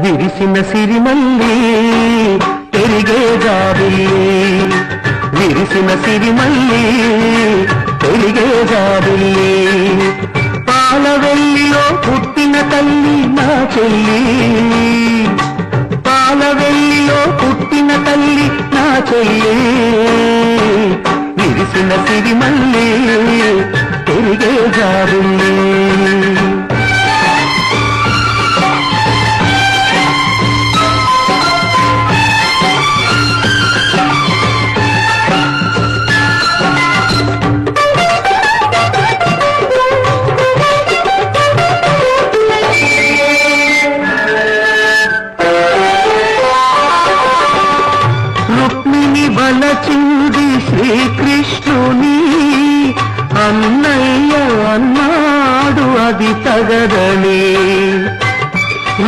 విరిసిన సిరిమల్లి పెరిగే జాబిల్లి, విరిసిన సిరిమల్లి పెరిగే జాబిల్లి, పాలవెల్లిలో పుట్టిన తల్లి నా చెల్లి, పాలవెల్లిలో పుట్టిన తల్లి నా చెల్లి, విరిసిన సిరిమల్లి పెరిగే జాబిల్లి. బలచింది శ్రీకృష్ణుని అన్నయ్య అన్నాడు అది తగదని,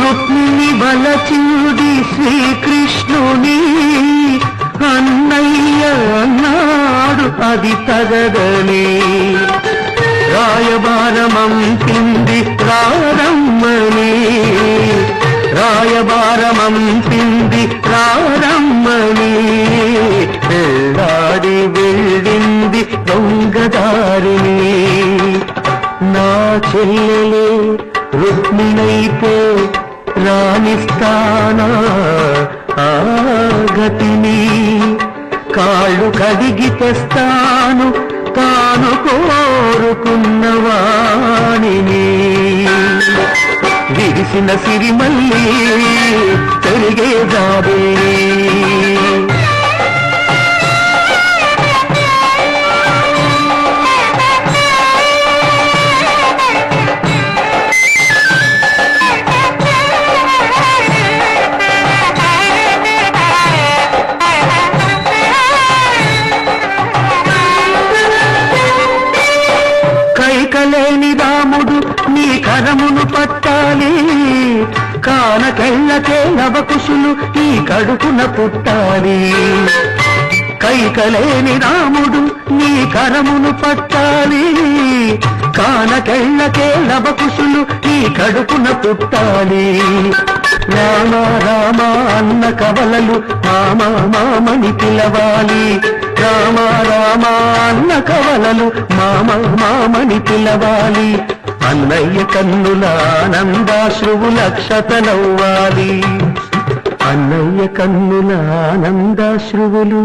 రుక్మిణి బలచింది శ్రీకృష్ణుని అన్నయ్య అన్నాడు అది తగదని, రాయబారమంపింది రారమ్మని, రాయబారమంపింది రారమ్మని, వెళ్ళాడి వెళ్ళింది దొంగదారిని, నా చెల్లెలే రుక్మిణైతే రాణిస్తానా ఆ గతిని, కాళ్ళు కడిగి తెస్తాను తాను కోరుకున్నవాణిని, విరిసిన సిరిమల్లి పెరిగే జాబిల్లి. కైకలేని రాముడు నీ కరమును పట్టాలి, కానకెళ్ళకే నవకుశులు ఈ కడుపున పుట్టాలి, కైకలేని రాముడు నీ కరమును పట్టాలి, కానకెళ్ళకే నవకుశులు ఈ కడుపున పుట్టాలి, రామ రామ అన్న కవలలు మామ మామని పిలవాలి, రామ రామ అన్న కవలలు మామ మామని పిలవాలి, అన్నయ్య కన్నుల ఆనందాశ్రువుల అక్షతలవ్వాలి, అన్నయ్య కన్నుల ఆనందాశ్రువులు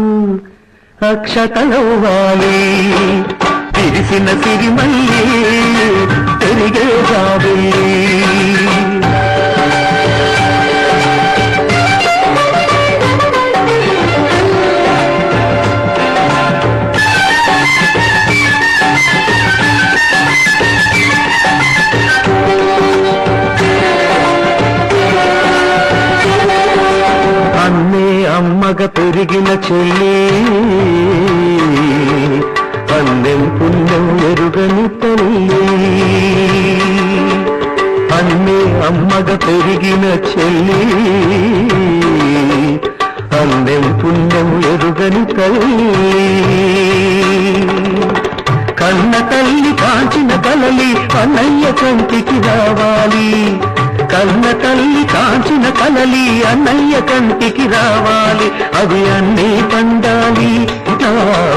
అక్షతలవ్వాలి, విరిసిన సిరిమల్లి పెరిగే జాబిల్లి. అన్నే అమ్మగ పెరిగిన చెల్లి, అన్నెం పుణ్యం ఎరుగని తల్లి, అన్నే అమ్మగ పెరిగిన చెల్లి, అన్నెం పుణ్యం ఎరుగని తల్లి, కన్న తల్లి కాంచిన కలలి అన్నయ్య కంటికి రావాలి, కన్న తల్లి కాంచిన కలలి అన్నయ్య కంటికి రావాలి, అవి అన్నీ పండాలి నా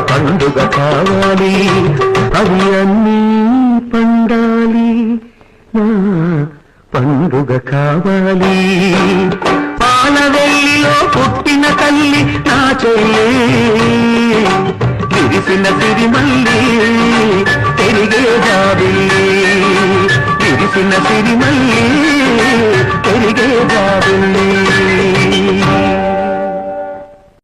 పండుగ కావాలి, అవి అన్నీ పండాలి నా పండుగ కావాలి, పాలవెల్లిలో పుట్టిన తల్లి నా చెల్లి, విరిసిన సిరిమల్లి పెరిగే జాబిల్లి, విరిసిన సిరిమల్లి